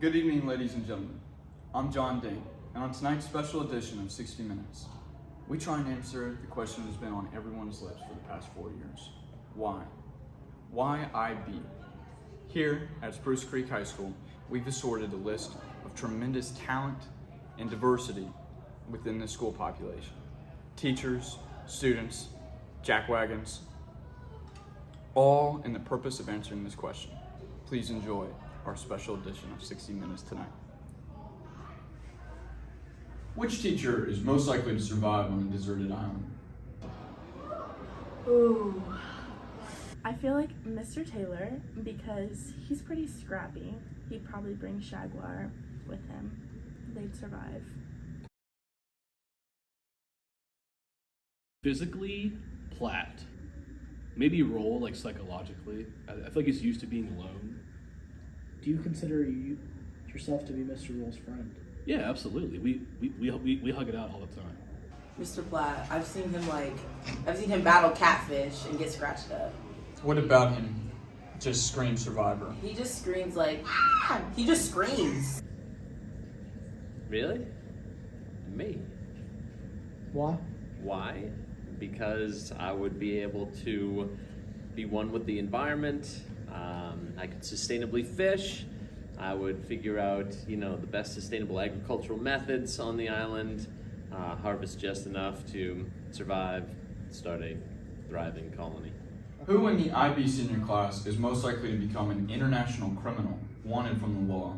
Good evening, ladies and gentlemen. I'm John Date, and on tonight's special edition of 60 Minutes, we try and answer the question that's been on everyone's lips for the past 4 years. Why? Why IB? Here at Spruce Creek High School, we've assorted a list of tremendous talent and diversity within the school population. Teachers, students, jackwagons, all in the purpose of answering this question. Please enjoy our special edition of 60 Minutes tonight. Which teacher is most likely to survive on a deserted island? Ooh. I feel like Mr. Taylor, because he's pretty scrappy. He'd probably bring Jaguar with him. They'd survive. Physically, Platt. Maybe Roll, like psychologically. I feel like he's used to being alone. Do you consider yourself to be Mr. Roll's friend? Yeah, absolutely. We hug it out all the time. Mr. Platt, I've seen him battle catfish and get scratched up. What about him just scream survivor? He just screams like, ah! He just screams. Really? Me? Why? Why? Because I would be able to be one with the environment. I could sustainably fish. I would figure out, the best sustainable agricultural methods on the island, harvest just enough to survive, start a thriving colony. Who in the IB senior class is most likely to become an international criminal wanted from the law?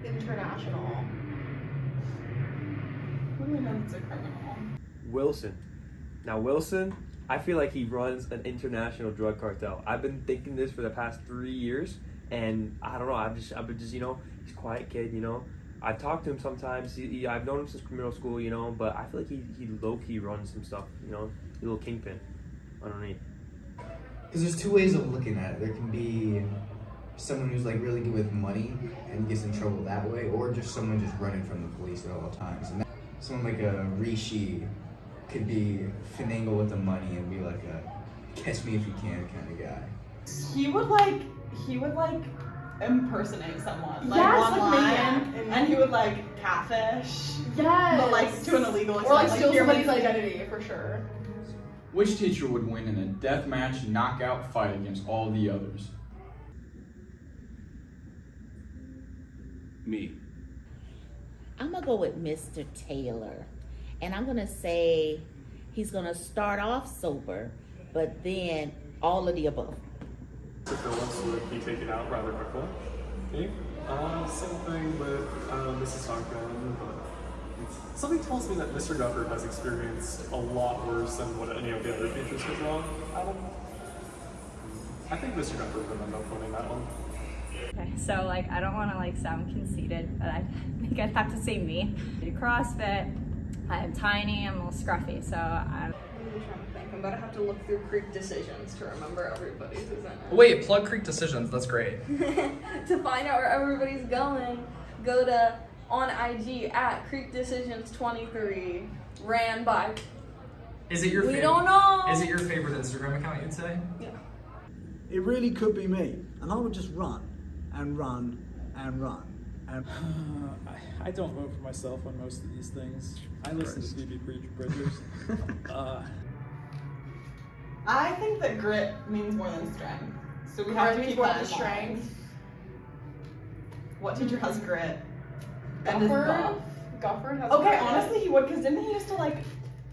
International. What do we know that's a criminal? Wilson. Now Wilson, I feel like he runs an international drug cartel. I've been thinking this for the past 3 years, and I don't know. I've been just he's a quiet kid. I've talked to him sometimes. I've known him since middle school. But I feel like he low key runs some stuff. A little kingpin underneath. Because there's two ways of looking at it. There can be someone who's like really good with money and gets in trouble that way, or just someone just running from the police at all times. And someone like a Rishi could be finagle with the money and be like a catch me if you can kind of guy. He would impersonate someone Yes, online, and he would catfish. Yes. But to an illegal extent. Or steal here somebody's was- identity for sure. Which teacher would win in a deathmatch knockout fight against all the others? Me. I'm gonna go with Mr. Taylor, and I'm gonna say he's gonna start off sober, but then all of the above. Performance would be taken out rather quickly. Okay. Same thing with Mrs. Duncan, but something tells me that Mr. Dufford has experienced a lot worse than what any of the other teachers has wrong. I think Mr. Dufford would end up winning that one. Okay, so I don't want to sound conceited, but I think I'd have to say me. I do CrossFit, I'm tiny, I'm a little scruffy, so I'm I'm trying to think. I'm gonna have to look through Creek Decisions to remember everybody who's in it. Wait, plug Creek Decisions, that's great. To find out where everybody's going, go to on IG at Creek Decisions 23, ran by. Is it your favorite? We don't know. Is it your favorite Instagram account, you'd say? Yeah. It really could be me, and I would just run and run and run. And I don't vote for myself on most of these things. I listen to Stevie Bridgers. I think that grit means more than strength. So we have to keep that in mind. What teacher has grit? Gufford has grit. Honestly he would, because didn't he used to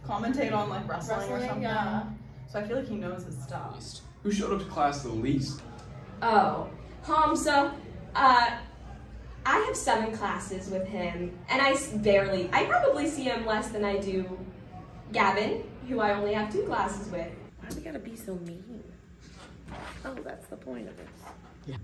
commentate on wrestling or something? Yeah. So I feel like he knows his stuff. Who showed up to class the least? Oh, Hamza. I have 7 classes with him, and I probably see him less than I do Gavin, who I only have 2 classes with. Why do we gotta be so mean? Oh, that's the point of it. Yeah.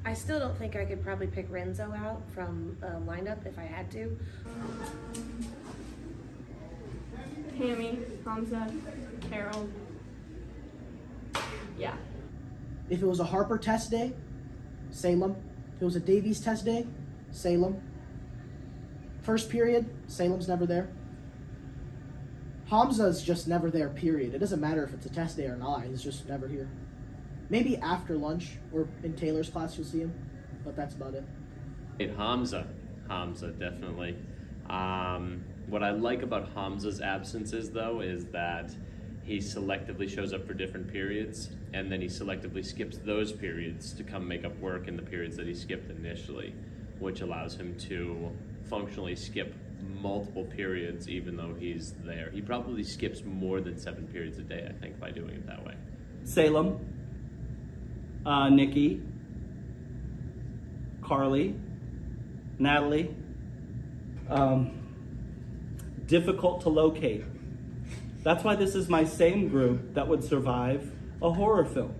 I still don't think I could probably pick Renzo out from lineup if I had to. Tammy, Hamza, Carol. Yeah. if it was a Harper test day, Salem. If it was a Davies test day, Salem. First period, Salem's never there. Hamza's just never there, period. It doesn't matter if it's a test day or not, he's just never here. Maybe after lunch or in Taylor's class you'll see him, but that's about it. Hamza, definitely. What I like about Hamza's absences, though, is that he selectively shows up for different periods, and then he selectively skips those periods to come make up work in the periods that he skipped initially, which allows him to functionally skip multiple periods even though he's there. He probably skips more than 7 periods a day, I think, by doing it that way. Salem, Nikki, Carly, Natalie. Difficult to locate. That's why this is my same group that would survive a horror film,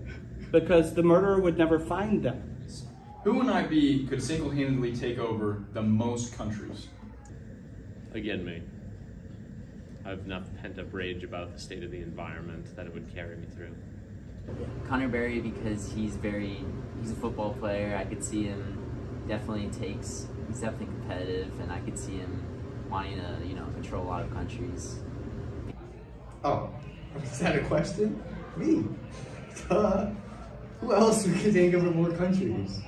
because the murderer would never find them. Who in IB could single-handedly take over the most countries? Again, me. I have enough pent-up rage about the state of the environment that it would carry me through. Connor Berry, because he's a football player. I could see him he's definitely competitive, and I could see him wanting to, control a lot of countries. Oh, is that a question? Me. Who else could take over more countries?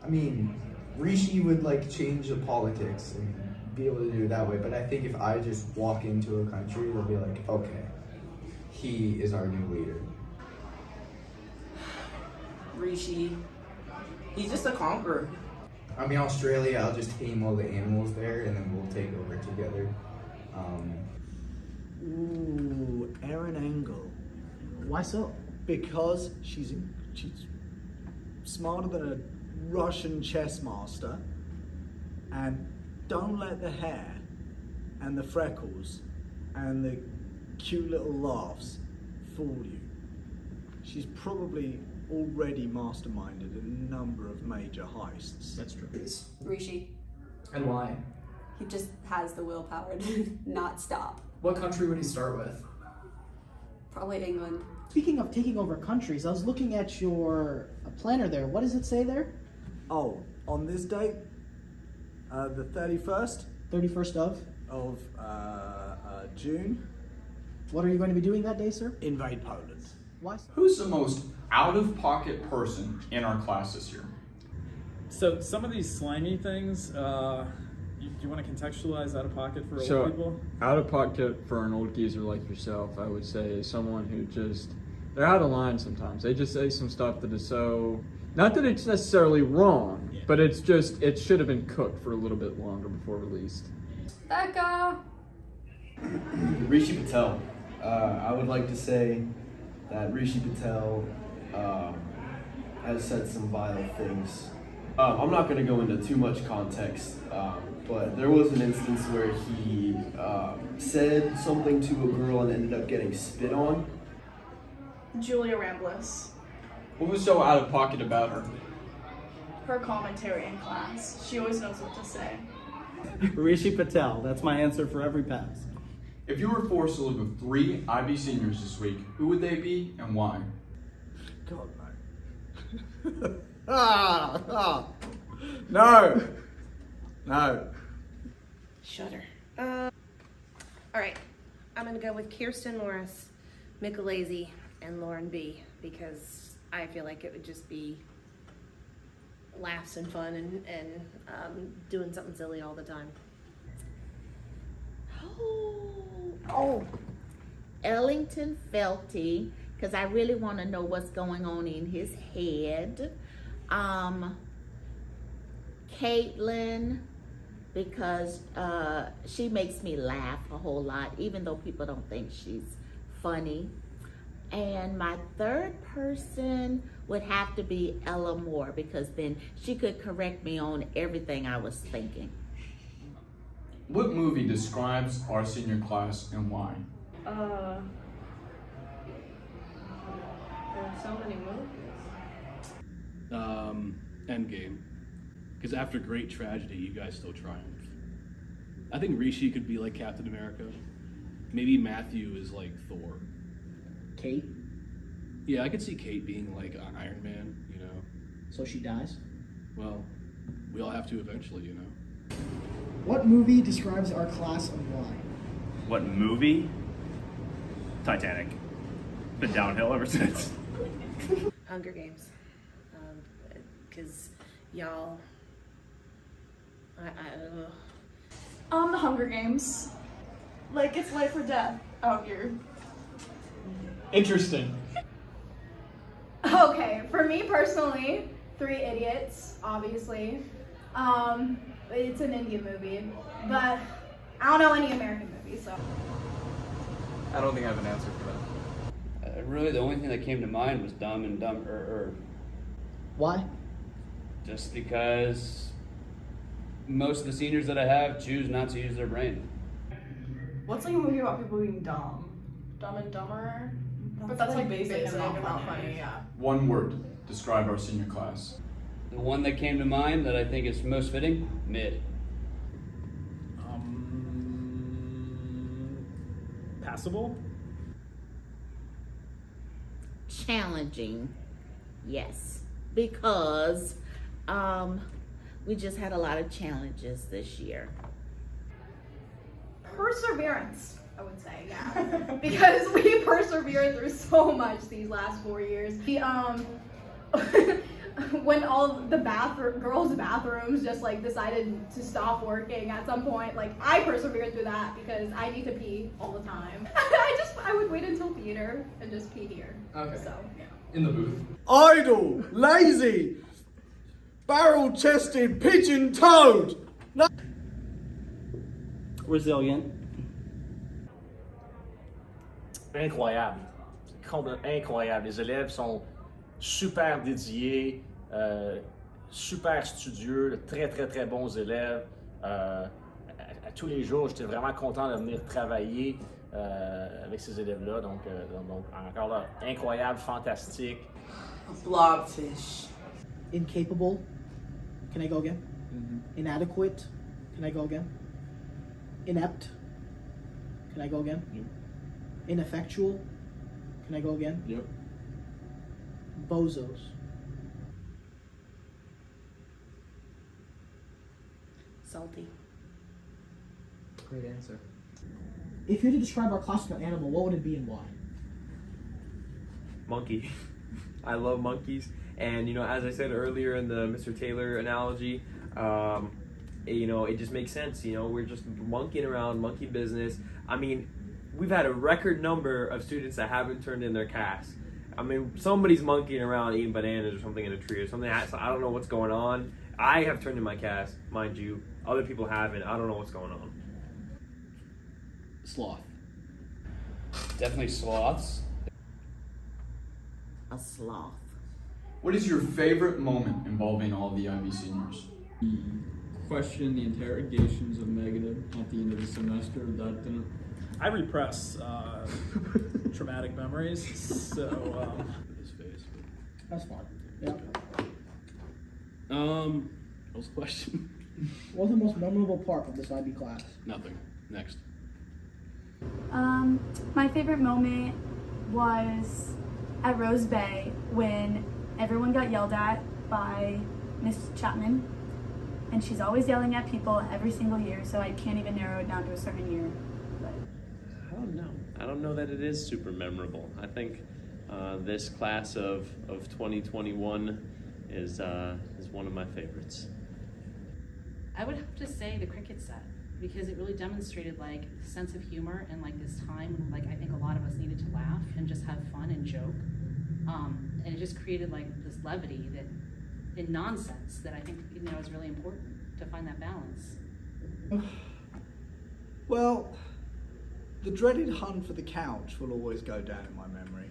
I mean, Rishi would change the politics and be able to do it that way, but I think if I just walk into a country, they'll be like, okay, he is our new leader. Rishi. He's just a conqueror. I mean, Australia, I'll just tame all the animals there and then we'll take over together. Ooh, Erin Engel. Why so? Because she's smarter than a Russian chess master, and don't let the hair and the freckles and the cute little laughs fool you. She's probably already masterminded a number of major heists. That's true. Rishi. And why? He just has the willpower to not stop. What country would he start with? Probably England. Speaking of taking over countries, I was looking at your planner there. What does it say there? Oh, on this date, the 31st? 31st of? Of June. What are you going to be doing that day, sir? Invade Poland. Why so? Who's the most out-of-pocket person in our class this year? So some of these slangy things, do you want to contextualize out of pocket for old people? Out of pocket for an old geezer like yourself, I would say, is someone who they're out of line sometimes. They just say some stuff that is so, not that it's necessarily wrong, but it should have been cooked for a little bit longer before released. Becca! Rishi Patel. I would like to say that Rishi Patel has said some vile things. I'm not going to go into too much context, but there was an instance where he said something to a girl and ended up getting spit on. Julia Rambless. What was so out of pocket about her? Her commentary in class. She always knows what to say. Rishi Patel. That's my answer for every pass. If you were forced to live with 3 IB seniors this week, who would they be and why? God, no. No. No. Shudder. All right, I'm gonna go with Kirsten Morris, Mika Lazy, and Lauren B, because I feel like it would just be laughs and fun and doing something silly all the time. Oh, Ellington Felty, because I really want to know what's going on in his head. Caitlin, because she makes me laugh a whole lot, even though people don't think she's funny. And my third person would have to be Ella Moore, because then she could correct me on everything I was thinking. What movie describes our senior class and why? There are so many movies. Endgame. Because after great tragedy, you guys still triumphed. I think Rishi could be like Captain America. Maybe Matthew is like Thor. Kate? Yeah, I could see Kate being like Iron Man, So she dies? Well, we all have to eventually, What movie describes our class and why? What movie? Titanic. Been downhill ever since. Hunger Games. Because y'all. The Hunger Games. Like, it's life or death out here. Interesting. Okay, for me personally, Three Idiots, obviously. It's an Indian movie, but I don't know any American movies, so. I don't think I have an answer for that. Really, the only thing that came to mind was Dumb and Dumber. Why? Just because most of the seniors that I have choose not to use their brain. What's like a movie about people being dumb? Dumb and Dumber? But that's like basic and not funny, yeah. One word, describe our senior class. The one that came to mind that I think is most fitting, mid. Passable? Challenging, yes, because we just had a lot of challenges this year. Perseverance, I would say, yeah. Because we persevered through so much these last 4 years. We, when all the girls' bathrooms just like decided to stop working at some point, like I persevered through that because I need to pee all the time. I would wait until theater and just pee here. Okay. So, yeah. In the booth. Idle, lazy, barrel-chested, pigeon-toed. No. Resilient. Incroyable. C'est complètement incroyable. Les élèves sont super dédiés, super studieux, de très très très bons élèves. À tous les jours, j'étais vraiment content de venir travailler avec ces élèves-là. Donc, encore là, incroyable, fantastique. Blobfish. Incapable. Can I go again? Inadequate. Can I go again? Inept. Can I go again? Ineffectual. Can I go again? Yep. Bozos. Salty. Great answer. If you had to describe our class with an animal, what would it be and why? Monkey. I love monkeys, and as I said earlier in the Mr. Taylor analogy, it just makes sense. We're just monkeying around, monkey business. I mean, we've had a record number of students that haven't turned in their CAS. I mean, somebody's monkeying around eating bananas or something in a tree or something. I don't know what's going on. I have turned in my CAS, mind you. Other people haven't. I don't know what's going on. Sloth. Definitely sloths. A sloth. What is your favorite moment involving all the IB seniors? The question, the interrogations of Megadeth at the end of the semester, that didn't... I repress traumatic memories, so His face. That's fine. Yeah. What was the question? What was the most memorable part of this IB class? Nothing. Next. My favorite moment was at Rose Bay when everyone got yelled at by Miss Chapman, and she's always yelling at people every single year, so I can't even narrow it down to a certain year. But I don't know that it is super memorable. I think this class of 2021 is one of my favorites. I would have to say the cricket set, because it really demonstrated like sense of humor and like this time when like I think a lot of us needed to laugh and just have fun and joke. And it just created like this levity that in nonsense that I think is really important to find that balance. Well, the dreaded hunt for the couch will always go down in my memory.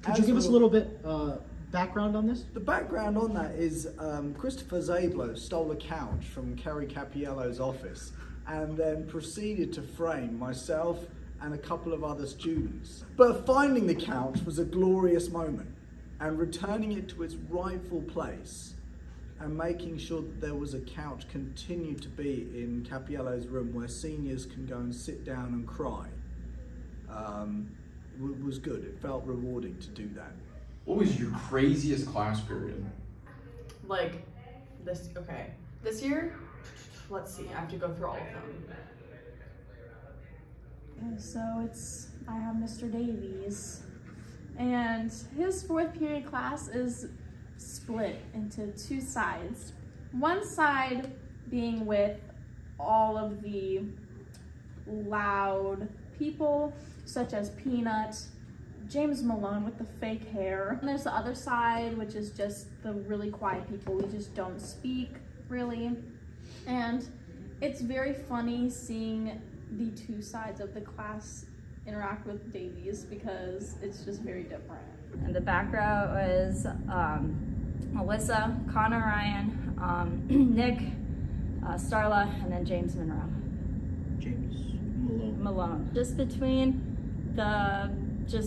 Could you give us a little bit background on this? The background on that is Christopher Zablo stole a couch from Kerry Capiello's office and then proceeded to frame myself and a couple of other students. But finding the couch was a glorious moment, and returning it to its rightful place and making sure that there was a couch continued to be in Capiello's room where seniors can go and sit down and cry was good. It felt rewarding to do that. What was your craziest class period? Like, this year, let's see, I have to go through all of them. So I have Mr. Davies, and his 4th period class is split into 2 sides. One side being with all of the loud people, such as Peanut, James Malone with the fake hair. And there's the other side, which is just the really quiet people. We just don't speak, really. And it's very funny seeing the 2 sides of the class interact with Davies because it's just very different. And the back row was Melissa, Connor Ryan, Nick, Starla, and then James Monroe. James Malone. Just between the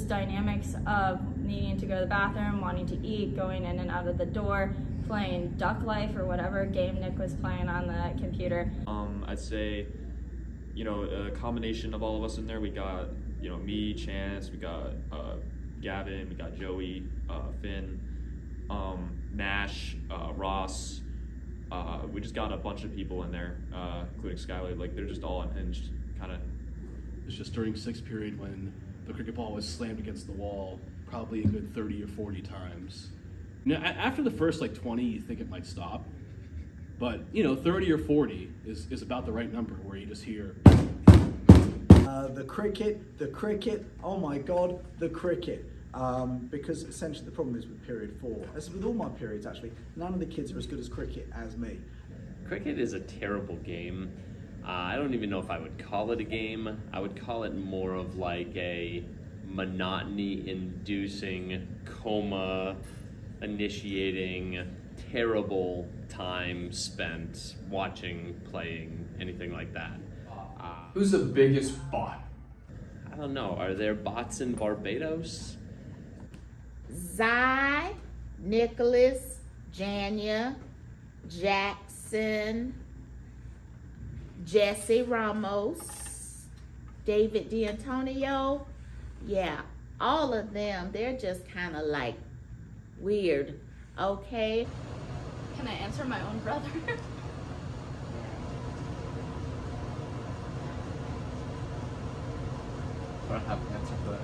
dynamics of needing to go to the bathroom, wanting to eat, going in and out of the door, playing Duck Life or whatever game Nick was playing on the computer. I'd say, a combination of all of us in there. We got, me, Chance, we got Gavin, we got Joey, Finn, Nash, Ross. We just got a bunch of people in there, including Skylar. Like, they're just all unhinged, kind of. It's just during 6th period when the cricket ball was slammed against the wall probably a good 30 or 40 times. After the first 20, you think it might stop. But, 30 or 40 is about the right number where you just hear. The cricket, oh my God, the cricket. Because essentially the problem is with period 4, as with all my periods actually, none of the kids are as good as cricket as me. Cricket is a terrible game. I don't even know if I would call it a game. I would call it more of like a monotony-inducing, coma-initiating, terrible time spent watching, playing, anything like that. Who's the biggest bot? I don't know. Are there bots in Barbados? Zai, Nicholas, Jania, Jackson, Jesse Ramos, David D'Antonio. Yeah, all of them, they're just kind of like weird, okay? Can I answer my own brother? I don't have an answer for that.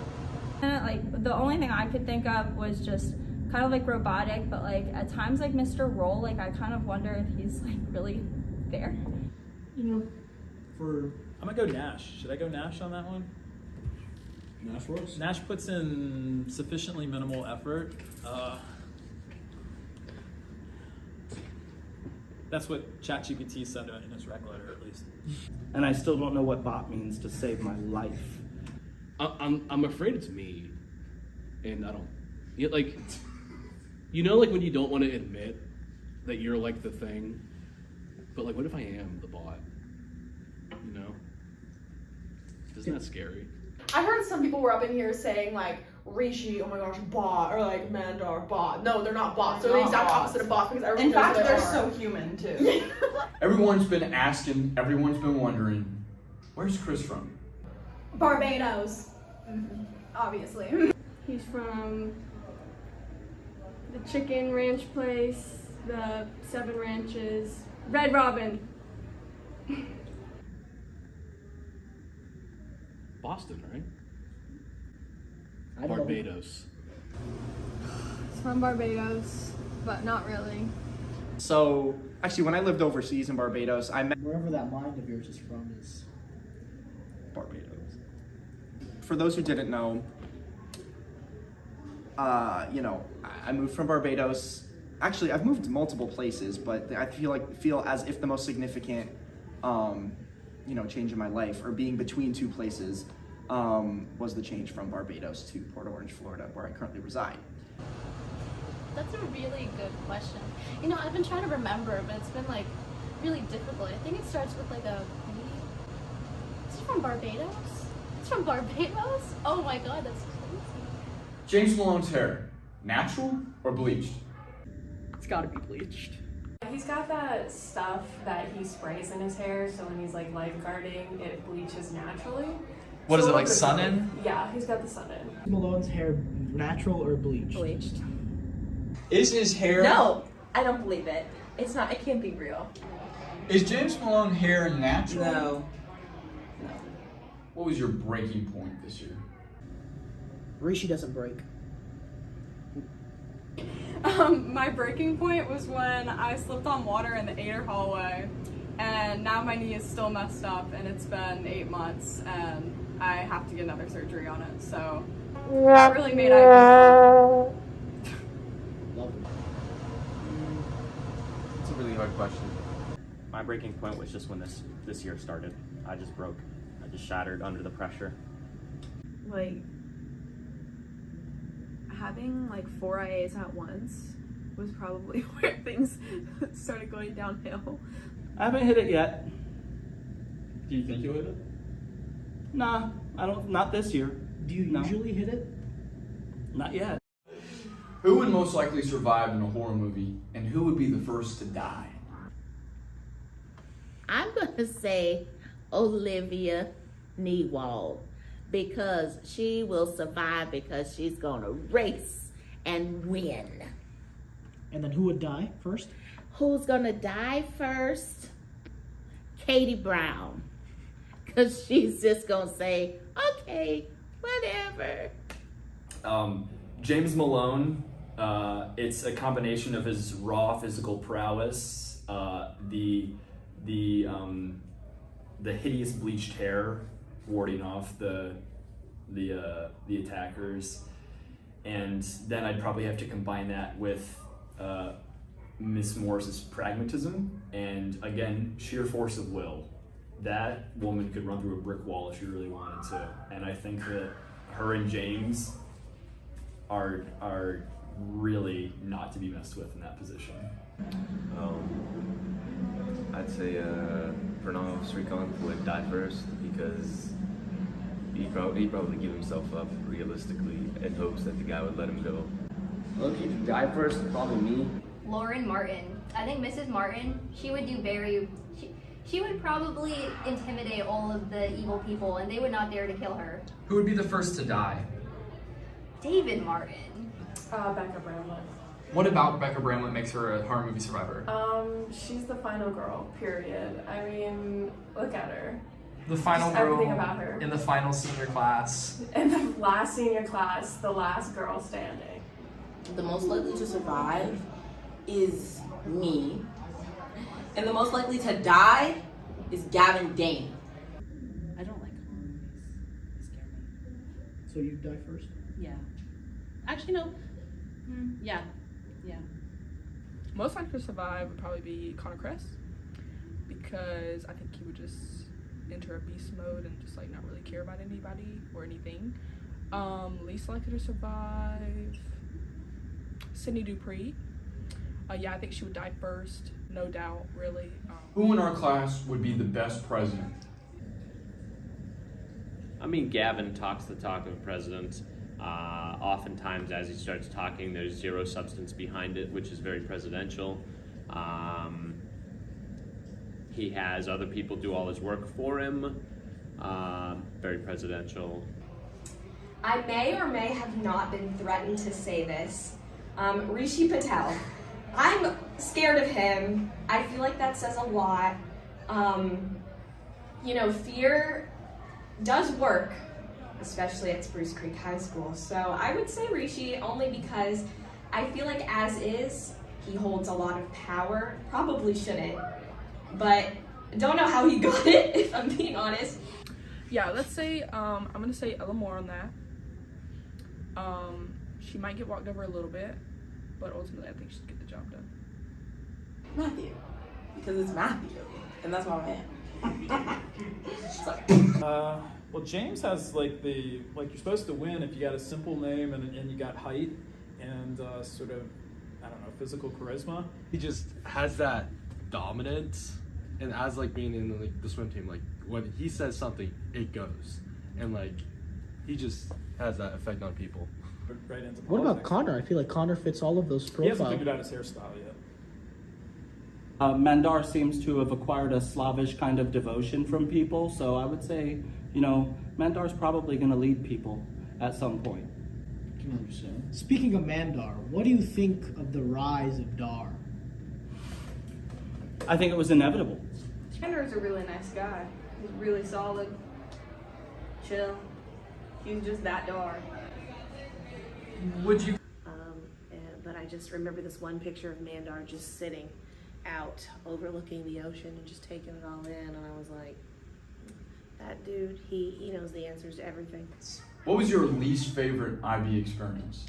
The only thing I could think of was just kind of robotic, but at times Mr. Roll, I kind of wonder if he's really there. I'm gonna go Nash. Should I go Nash on that one? Nash works. Nash puts in sufficiently minimal effort. That's what ChatGPT said in his rec letter, at least. And I still don't know what bot means to save my life. I'm afraid it's me, and I don't. When you don't want to admit that you're the thing, but what if I am the bot? Isn't that scary? I heard some people were up in here saying Rishi, oh my gosh, bot, or Mandar, bot. No, they're not bots. They're the exact opposite of bots because everyone In knows fact, they they're are. so human too. Everyone's been asking, everyone's been wondering, where's Chris from? Barbados. Obviously. He's from the Chicken Ranch place, the 7 Ranches, Red Robin. Boston, right? I don't know. Barbados. He's from Barbados, but not really. So, actually, when I lived overseas in Barbados, I met... Wherever that mind of yours is from is Barbados. For those who didn't know, I moved from Barbados. Actually, I've moved to multiple places, but I feel as if the most significant, change in my life, or being between 2 places, was the change from Barbados to Port Orange, Florida, where I currently reside. That's a really good question. I've been trying to remember, but it's been really difficult. I think it starts with a B. Is it from Barbados? It's from Barbados? Oh my god, that's crazy. James Malone's hair, natural or bleached? It's gotta be bleached. He's got that stuff that he sprays in his hair, so when he's lifeguarding, it bleaches naturally. What is it, sun in? Yeah, he's got the sun in. Malone's hair natural or bleached? Bleached. Is his hair... No, I don't believe it. It's not, it can't be real. Is James Malone hair natural? No. What was your breaking point this year? Rishi doesn't break. My breaking point was when I slipped on water in the Ader hallway, and now my knee is still messed up, and it's been 8 months, and I have to get another surgery on it. So that really made it. It's a really hard question. My breaking point was just when this year started. I just broke. I just shattered under the pressure. Like having like 4 IAs at once was probably where things started going downhill. I haven't hit it yet. Do you think you'll hit it? Nah, I don't. Not this year. Do you usually hit it? Not yet. Who would most likely survive in a horror movie, and who would be the first to die? I'm gonna say Olivia Newald, because she will survive because she's gonna race and win. And then who would die first? Who's gonna die first? Katie Brown, because she's just gonna say, okay, whatever. James Malone, it's a combination of his raw physical prowess, the hideous bleached hair warding off the attackers, and then I'd probably have to combine that with Miss Morris's pragmatism and, again, sheer force of will. That woman could run through a brick wall if she really wanted to, and I think that her and James are really not to be messed with in that position. I'd say Pranav Srikanth would die first because he'd probably give himself up realistically in hopes that the guy would let him go. Loki to die first, probably me. Lauren Martin. I think Mrs. Martin, she would do she would probably intimidate all of the evil people and they would not dare to kill her. Who would be the first to die? David Martin. Becca Bramlett. What about Rebecca Bramlett makes her a horror movie survivor? She's the final girl, period. I mean, look at her. The final Just girl everything about her. in the final senior class. In the last senior class, the last girl standing. The most likely to survive is me. And the most likely to die is Gavin Dane. I don't like horror movies. They scare me. So you die first? Yeah. Actually, no. Yeah. Most likely to survive would probably be Connor Kress, because I think he would just enter a beast mode and just like not really care about anybody or anything. Least likely to survive, Sydney Dupree. Yeah, I think she would die first, no doubt, really. Who in our class would be the best president? I mean, Gavin talks the talk of a president. Oftentimes, as he starts talking, there's zero substance behind it, which is very presidential. He has other people do all his work for him. Very presidential. I may or may have not been threatened to say this. Rishi Patel. I'm scared of him. I feel like that says a lot. Fear does work, especially at Spruce Creek High School. So I would say Rishi only because I feel like as is, he holds a lot of power. Probably shouldn't, but don't know how he got it, if I'm being honest. Yeah, let's say, I'm gonna say Ella Moore on that. She might get walked over a little bit, but ultimately I think she'd get the job done. Matthew. Because it's Matthew. And that's my man. Sorry. Well, James has you're supposed to win if you got a simple name and you got height and sort of, I don't know, physical charisma. He just has that dominance, and as being in the swim team, when he says something, it goes, and he just has that effect on people. Right into What about Connor? I feel like Connor fits all of those He hasn't profiles. figured out his hairstyle yet. Mandar seems to have acquired a Slavish kind of devotion from people, so I would say, Mandar's probably going to lead people at some point. Can understand. Speaking of Mandar, what do you think of the rise of Dar? I think it was inevitable. Chandler's a really nice guy. He's really solid. chill. He's just that dark. Would you? But I just remember this one picture of Mandar just sitting out overlooking the ocean and just taking it all in, and I was like, that dude, he knows the answers to everything. What was your least favorite IB experience?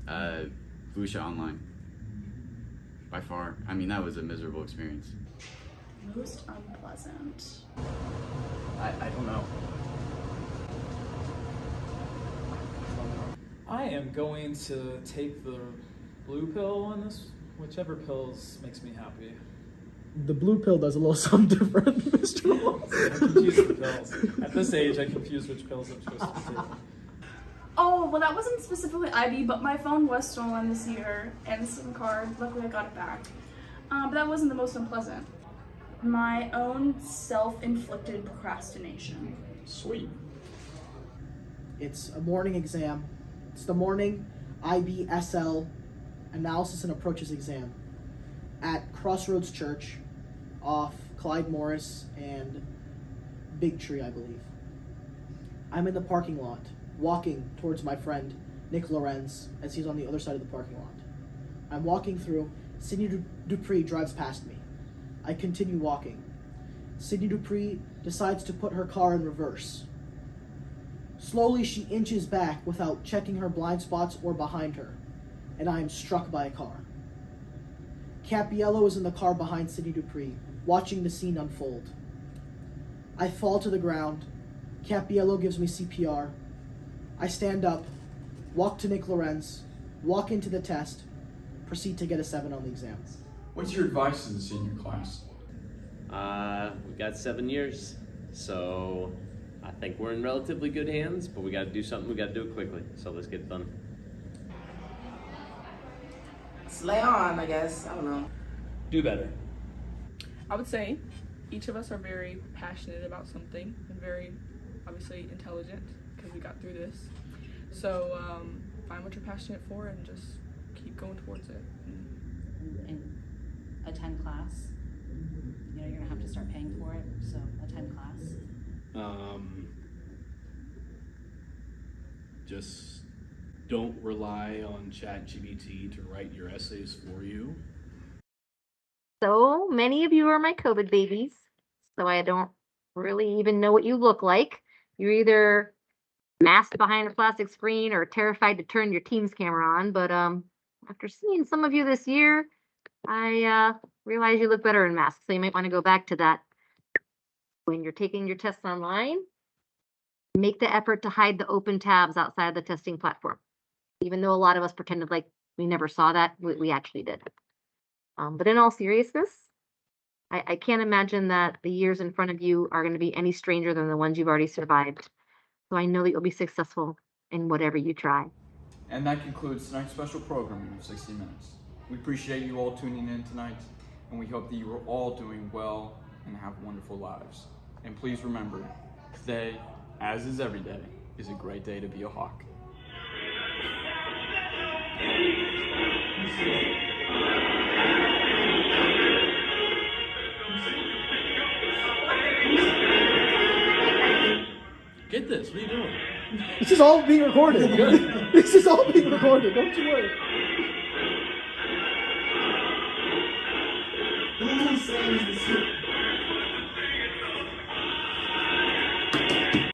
Fusha Online. By far. I mean, that was a miserable experience. Most unpleasant. I don't know. I am going to take the blue pill on this. Whichever pills makes me happy. The blue pill does a little something different, Mr. Moss. I confuse the pills. At this age, I confuse which pills I'm supposed to be taking. Oh, well, that wasn't specifically IB, but my phone was stolen this year, and the SIM card, luckily I got it back. But that wasn't the most unpleasant. My own self-inflicted procrastination. Sweet. It's a morning exam. It's the morning IBSL analysis and approaches exam at Crossroads Church off Clyde Morris and Big Tree, I believe. I'm in the parking lot, walking towards my friend Nick Lorenz as he's on the other side of the parking lot. I'm walking through. Sydney Dupree drives past me. I continue walking. Sydney Dupree decides to put her car in reverse. Slowly she inches back without checking her blind spots or behind her, and I am struck by a car. Capiello is in the car behind Sydney Dupree, watching the scene unfold. I fall to the ground. Capiello gives me CPR. I stand up, walk to Nick Lorenz, walk into the test, proceed to get a 7 on the exam. What's your advice to the senior class? We got 7 years, so I think we're in relatively good hands, but we got to do something. We got to do it quickly, so let's get it done. Slay on, I guess. I don't know. Do better. I would say each of us are very passionate about something and very obviously intelligent because we got through this. So find what you're passionate for and just keep going towards it. And attend class. You know, you're gonna have to start paying for it, so attend class. Just don't rely on ChatGPT to write your essays for you. So many of you are my COVID babies, so I don't really even know what you look like. You're either masked behind a plastic screen or terrified to turn your Teams camera on, but after seeing some of you this year, I realize you look better in masks, so you might want to go back to that. When you're taking your tests online, make the effort to hide the open tabs outside the testing platform. Even though a lot of us pretended like we never saw that, we actually did. But in all seriousness, I can't imagine that the years in front of you are going to be any stranger than the ones you've already survived. So I know that you'll be successful in whatever you try. And that concludes tonight's special programming of 60 Minutes. We appreciate you all tuning in tonight, and we hope that you are all doing well and have wonderful lives. And please remember, today, as is every day, is a great day to be a Hawk. Get this, what are you doing? This is all being recorded. This is all being recorded, don't you worry. Who says this?